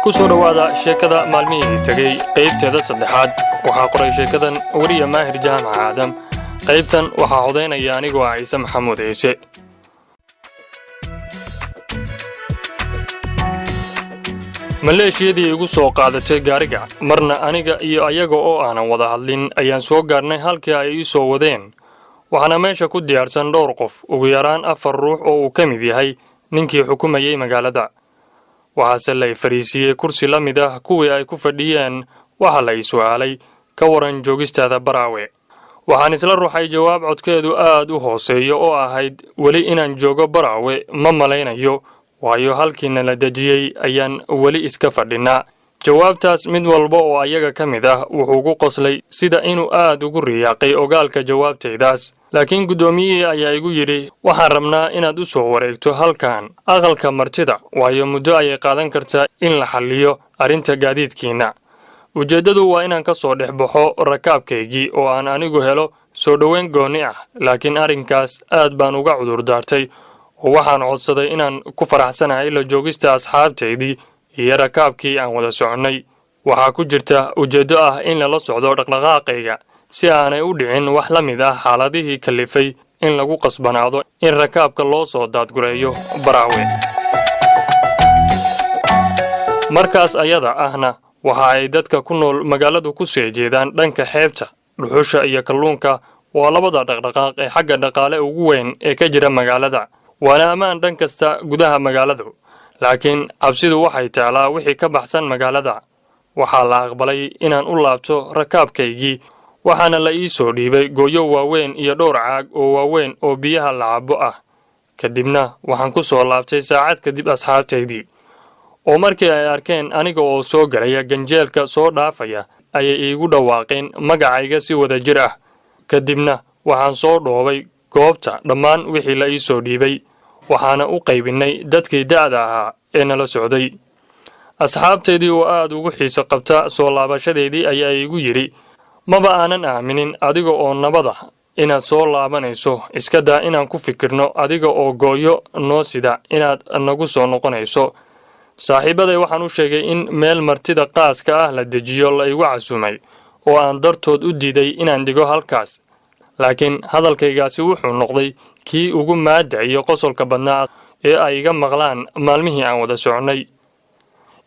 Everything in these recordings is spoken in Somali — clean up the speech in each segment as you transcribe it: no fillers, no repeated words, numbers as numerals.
ku soo dhawaada sheekada maalmihii tagay qaybteeda saddexaad. waxaa qoray sheekadan wariye Maahir Jaamac Aadam. qaybtan waxaa codeynaya anigoo ah Ciise Maxamuud Ciise. maleeshiyadii igu soo qaadatay gaariga marna aniga iyo ayaga oo aanan wada hadlin ayaan soo gaarnay halkii ay ii soo wadeen. waxaana meesha ku diyaarsan dhowr qof, ugu yaraan 4 ruux oo uu ka mid yahay ninkii xukumayay magaalada. waxaase la fariisiyey kursi la mid ah kuwii ay ku fadhiyeen. waxa la ii su'aalay ka waran joogistaada Baraawe. waxaan isla ruuxay jawaab codkeedu aad u hooseeyo oo ahayd weli inaan joogo Baraawe ma malaynayo, waayo halkiina la dejiyey ayaan weli iska fadhinaa. jawaabtaas mid walba oo ayaga ka mid ah wuxuu ku qoslay sida inuu aad ugu riyaaqay ogaalka jawaabtaydaas. laakiin guddoomiyihii ayaa igu yidhi, waxaan rabnaa inaad u soo wareegto halkan aqalka martida, waayo muddo ayay qaadan kartaa in la xalliyo arrinta gaadiidkiinna. ujeeddadu waa inaan ka soo dhex baxo rakaabkaygii oo aan anigu helo soo dhoweyn gooni ah, laakiin arrinkaas aad baan uga cudur daartay oo waxaan codsaday inaan ku faraxsanahay la joogista asxaabtaydii iyo rakaabkii aan wada soconnay. waxaa ku jirta ujeeddo ah in lala socdo dhaqdhaqaaqayga si aanay u dhicin wax la mid ah xaaladihii kalifay in lagu qasbanaado in rakaabka loo soo daadgureeyo Baraawe. markaas ayada ahna waxa ay dadka ku nool magaaladu ku soo jeedaan dhanka xeebta. dhuxusha iyo kalluunka waa labada dhaqdhaqaaq ee xagga dhaqaale ugu weyn ee ka jira magaalada. waana ammaan dhan kasta gudaha magaaladu, laakiin cabsidu waxay taalaa wixii ka baxsan magaalada. waxaa la aqbalay inaan u laabto rakaabkaygii, waxaana la ii soo dhiibay gooyo waaweyn iyo dhowr caag oo waaweyn oo biyaha la cabo ah. kadibna waxaan ku soo laabtay saacad kadib asxaabtaydii, oo markii ay arkeen aniga oo soo galaya ganjeelka soo dhaafaya ayay iigu dhawaaqeen magacayga si wada jir ah. kadibna waxaan soo dhoobay goobta dhammaan wixii la ii soo dhiibay, waxaana u qaybinay dadkii da'da ahaa ee nala socday. asxaabtaydii oo aad ugu xiiso qabta soo laabashadeedii ayaa iigu yidhi, maba aanan aaminin adiga oo nabada inaad soo laabanayso, iska daa inaan ku fikirno adiga oo gooyo noo sida inaad nagu soo noqonayso. saaxiibaday waxaan u sheegay in meel martida qaaska ah la dejiyo la igu casuumay oo aan dartood u diiday inaan dhigo halkaas. laakiin hadalkaygaasi wuxuu noqday kii ugu maada iyo qosolka badnaa ee ay iga maqlaan maalmihii aan wada soconnay.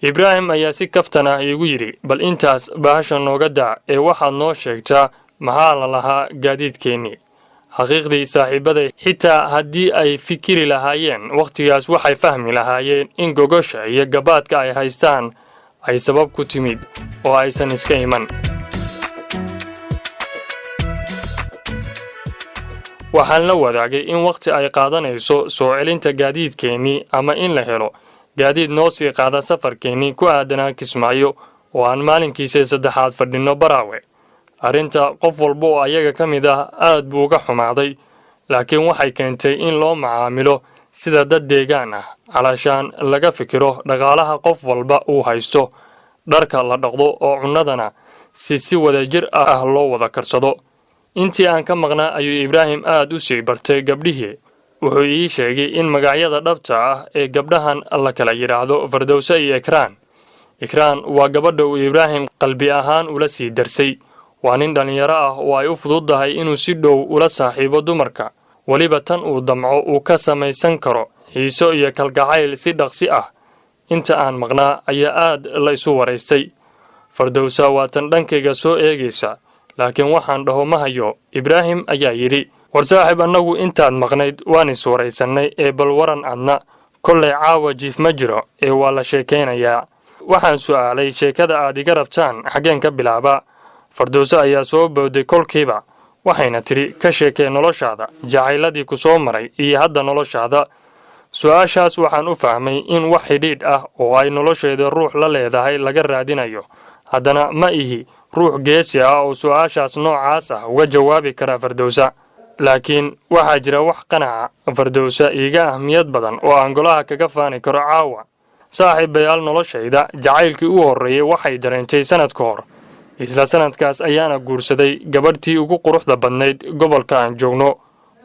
ibraahim ayaa si kaftan ah iigu yidhi, bal intaas bahasha nooga daa ee waxaad noo sheegtaa maxaa la lahaa gaadiidkeennii. xaqiiqdii saaxiibaday xitaa haddii ay fikiri lahaayeen wakhtigaas waxay fahmi lahaayeen in gogosha iyo gabaadka ay haystaan ay sabab ku timid oo aysan iska iman. waxaan la wadaagay in wakhti ay qaadanayso soo celinta gaadiidkeennii ama in la helo gaadiid noo sii qaada safarkeennii ku aadanaa Kismaayo oo aan maalinkiisa saddexaad fadhinno Baraawe. arrinta qof walba oo ayaga ka mid ah aad buu uga xumaaday, laakiin waxay keentay in loo macaamilo sida dad deegaan ah, calashaan laga fikiro dhaqaalaha qof walba uu haysto, dharka la dhaqdo oo cunnadana si wada jir ah loo wada karsado. intii aan ka maqnaa ayuu Ibraahim aad u sii bartay gabdhihii. wuxuu ii sheegay in magacyada dhabta ah ee gabdhahan la kala yidhaahdo Fardowsa iyo Ikraan. Ikraan waa gabadha uu Ibraahim qalbi ahaan ula sii darsay. waa nin dhalinyaro ah oo ay u fududahay inuu si dhow ula saaxiibo dumarka, weliba tan uu damco uu ka samaysan karo xiiso iyo kalgacayl si dhaqsi ah. inta aan maqnaa ayaa aad la isu waraystay. Fardowsa waa tan dhankayga soo eegaysa, laakiin waxaan dhaho ma hayo. Ibraahim ayaa yidhi, war saaxiib, annagu intaad maqnayd waan is waraysannay ee bal waran adna. kollay caawa jiif ma jiro ee waa la sheekaynayaa. waxaan su'aalay sheekada aad iga rabtaan xaggeen ka bilaabaa. Fardowsa ayaa soo bowday kolkiiba, waxayna tidhi, ka sheekee noloshaada, jacayladii ku soo maray iyo hadda noloshaada. su'aashaas waxaan u fahmay in wax xidhiidh ah oo ay nolosheeda ruux la leedahay laga raadinayo. haddana ma ihi ruux geesi ah oo su'aashaas noocaas ah uga jawaabi kara Fardowsa. laakiin waxaa jira wax qanaca Fardowsa iiga ahmiyad badan oo aan golaha kaga faani karo caawa. saaxiibayaal, noloshayda jacaylkii u horreeyay waxay dareentay sanad ka hor. isla sanadkaas ayaana guursaday gabadhtii ugu quruxda badnayd gobolka aan joogno.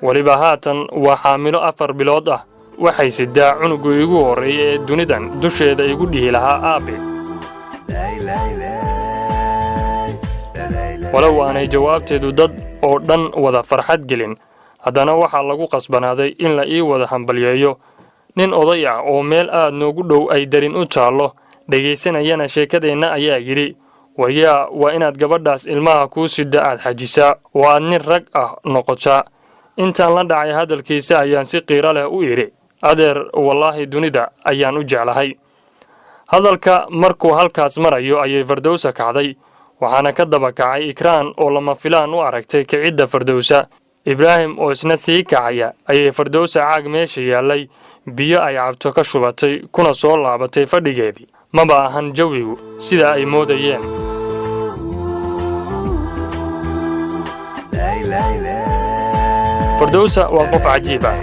weliba haatan waa xaamilo 4 bilood ah. waxay sidaa cunugu igu horreeyay ee dunidan dusheeda igu dhihi lahaa aabe. walow aanay jawaabteedu dad oo dhan wada farxad gelin haddana waxaa lagu qasbanaaday in la ii wada hambalyeeyo nin oday ah oo meel aad noogu dhow ay darin u jaallo dhegaysanayana sheekadeenna ayaa yidhi waryaa waa inaad gabadhaas ilmaha kuu sida aad xajisaa oo aad nin rag ah noqotaa intaan la dhacay hadalkiisa ayaan si qiiro leh u idhi adeer wallaahi dunida ayaan u jeclahay hadalka markuu halkaas marayo ayay Fardowsa kacday waxaana ka daba kacay Ikraan oo lama filaan u aragtay kicidda Fardowsa Ibraahim oo isna sii kacaya ayay Fardowsa caag meesha yaalay biyo ay cabto ka shubatay kuna soo laabatay fadhigeedii maba ahan jawigu sida ay moodayeen Fardowsa waa qof cajiib ah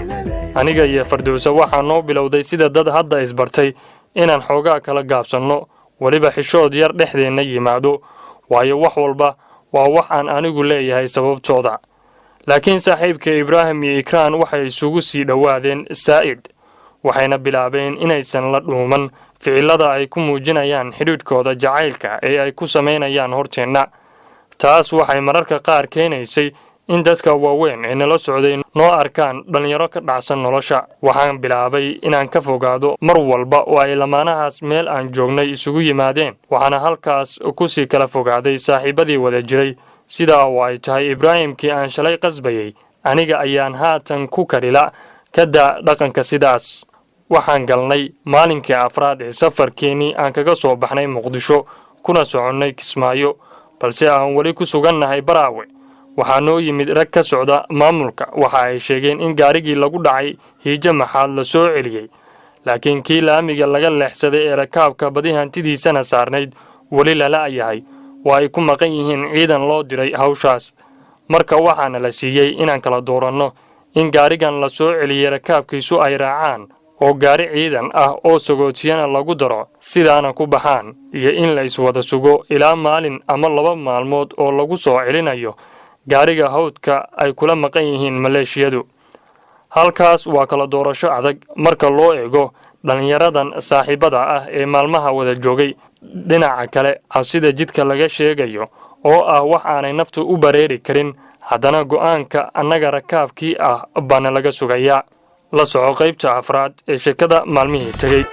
aniga iyo Fardowsa waxaa noo bilowday sida dad hadda isbartay inaan xoogaa kala gaabsanno waliba xishood yar dhexdeena yimaado waayo wax walba waa wax aan anigu leeyahay sababtooda laakiin saaxiibka Ibraahim iyo Ikraan waxay isugu sii dhawaadeen Saa'id waxayna bilaabeen inaysan la dhuuman ficilada ay ku muujinayaan xidhiidhkooda jacaylka ee ay ku sameynayaan horteenna taas waxay mararka qaar keenaysay in dadka waaweyn ee nala socday noo arkaan dhalinyaro ka dhacsan nolosha waxaan bilaabay inaan ka fogaado mar walba oo ay lamaanahaas meel aan joognay isugu yimaadeen waxaana halkaas ku sii kala fogaaday saaxiibadii wada jiray sidaa oo ay tahay Ibraahimkii aan shalay qasbayay aniga ayaan haatan ku karila kada dhaqanka sidaas waxaan galnay maalinkii afraad ee safarkeenii aan kaga soo baxnay Muqdisho kuna soconnay Kismaayo balse aan wali ku sugannahay Baraawe waxaa noo yimid rag ka socda maamulka waxa ay sheegeen in gaarigii lagu dhacay hiijo maxaad la soo celiyay laakiin kii laamiga laga leexsaday ee rakaabka badi hantidiisana saarnayd wali lala yahay waa ay ku maqan yihiin ciidan loo diray hawshaas marka waxaana la siiyay inaan kala dooranno in gaarigan la soo celiyay rakaabkiisu ay raacaan oo gaari ciidan ah oo sagootiyana lagu daro sidaana ku baxaan iyo in la iswada sugo ilaa maalin ama 2 maalmood oo lagu soo celinayo gaariga hawdka ay kula maqan yihiin maleeshiyadu halkaas waa kala doorasho adag marka loo eego dhalinyaradan saaxiibada ah ee maalmaha wada joogay dhinaca kale cabsida jidka laga sheegayo oo ah wax aanay naftu u bareeri karin haddana go'aanka annaga rakaabkii ah baana laga sugayaa la soco qaybta afraad ee sheekada maalmihii tagay